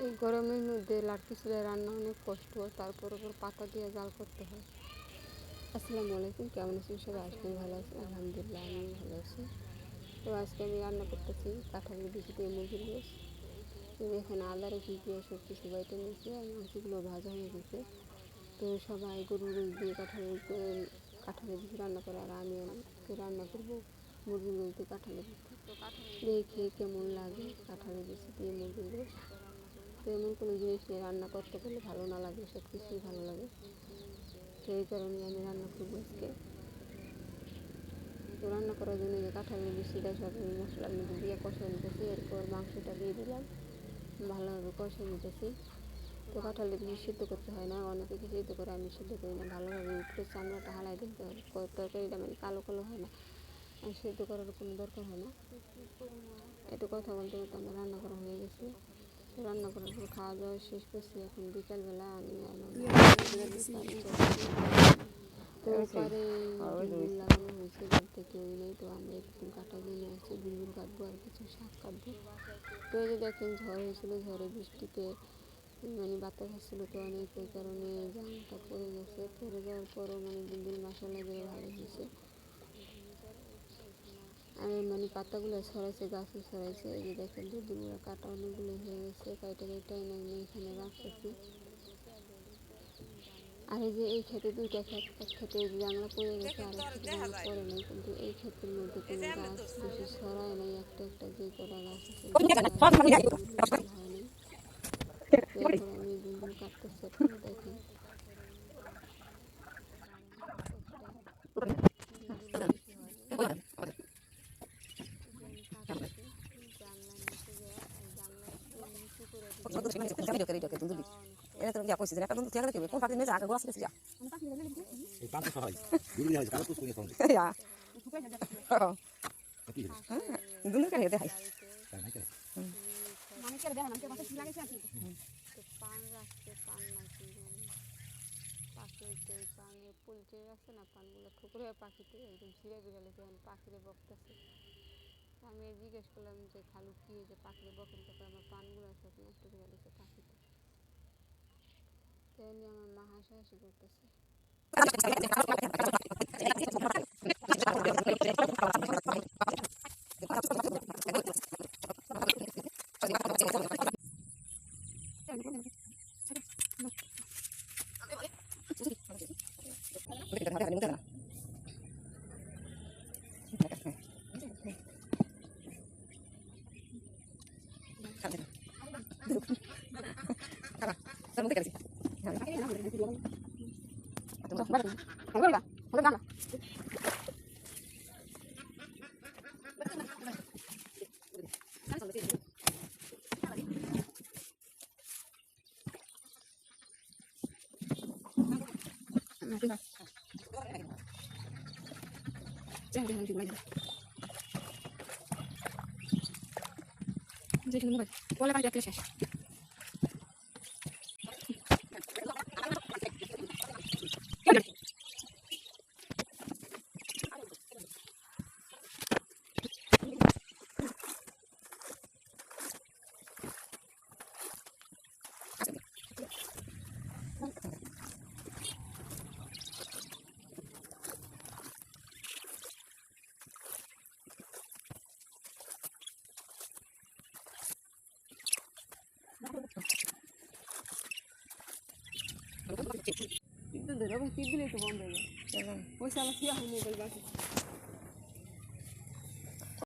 এই গরমের মধ্যে লাটকি চুলায় রান্না অনেক কষ্ট, তারপর ওপর পাতা দিয়ে জাল করতে হয়। আসসালামু আলাইকুম, কেমন আছেন সবাই? আজকে ভালো আছি, আলহামদুলিল্লাহ আমি ভালো আছি। তো আজকে আমি রান্না করতেছি কাঁঠালের বিচি দিয়ে মুরগির গোশ। তো এখানে আদা রেখে দিয়ে সব কিছু বাইটে নিয়েছি আর মাংসগুলো ভাজা হয়ে গেছে। তো সবাই গরুর গোশ দিয়ে কাঁঠালের বিচি রান্না করে, আর আমি রান্না করবো মুরগির গোশ দিয়ে কাঁঠালের বিচি। দেখে কেমন লাগে কাঁঠালের বিচি দিয়ে মুরগির গোশ। তো এমন কোনো জিনিস নিয়ে রান্না করতে পারলে ভালো না লাগে, সব কিছুই ভালো লাগে। তো এই কারণে আমি রান্না করবো আজকে। তো রান্না করার জন্য যে কাঁঠালের বিচিটা সব আমি মশলার মধ্যে দিয়ে কষাই নিতেছি, এরপর মাংসটা দিয়ে দিলাম, ভালোভাবে কষাই নিতেছি। তো কাঁঠালের বিচি সিদ্ধ করতে হয় না, অনেকে সিদ্ধ করে, আমি সিদ্ধ করি না, ভালোভাবে উপরে চামড়াটা হালাই দিতে হয়, তরকারিটা মানে কালো কালো হয় না, আর সিদ্ধ করার কোনো দরকার হয় না। একটু কথা বলতে বলতে আমার রান্না করা হয়ে গেছে। রান্না করার পর খাওয়া দাওয়া শেষ করছি, এখন বিকালবেলা আমি আমার তো পরে বুলবুল লাগানো হয়েছে, বাড়িতে কেউই নেই, তো আমরা একটু কাটা জেনে আসছি, বুলবুল কাটবো আর কিছু শাক কাটবো। তো এই যে দেখেন ঝড় হয়েছিল, ঝড়ে বৃষ্টিতে মানে বাতাস আসছিলো তো অনেক, ওই কারণে জামটা পড়ে গেছে, পড়ে যাওয়ার পরও মানে বুলবুল মাসাল্লাহ দিয়ে ভালো হয়েছে। আর মানে পাতাগুলো ছড়াইছে, গাছে ছড়াইছে, এই যে দেখেন বুলবুলগুলো কাটা অনেকগুলো হয়ে গেছে, কাইটাই না এখানে রাখতেছি। আর এই যে এই ক্ষেতে দুইটা ক্ষেত, এক ক্ষেতে এই যে জাংলা পড়ে গেছে, আর এক ক্ষেতে জাংলা পড়ে নেই, কিন্তু এই ক্ষেতের মধ্যে কোনো গাছ বেশি ছড়ায় নাই, একটা একটা যে কটা গাছ আছে হয় নাই। এরপর আমি বুলবুল কাটতেছি, আপনারা দেখেন। জানলার নিচে যায়, জানলা একটু নিচু করে পান রাখছে, পান নাকি পাখি, ওই পানে পোলট্রি রাখছে না, পানগুলো ঠুকরে পাখিতে একদম ছিঁড়ে বিড়ালেছে, এখন পাখিরে বকতেছে। আমি জিজ্ঞেস করলাম যে খালু কি হয়েছে, পাখিরে বকেন তো? আমার পানগুলো সব নষ্ট করে দিয়েছে পাখিতে। তাই নিয়ে আমার মা হাসাহাসি করতেছে। শেষ কিন্তু ধরে টিপ দিলেই তো বন্ধ হয়ে যায়, ওই সালা কি মোবাইল বাকি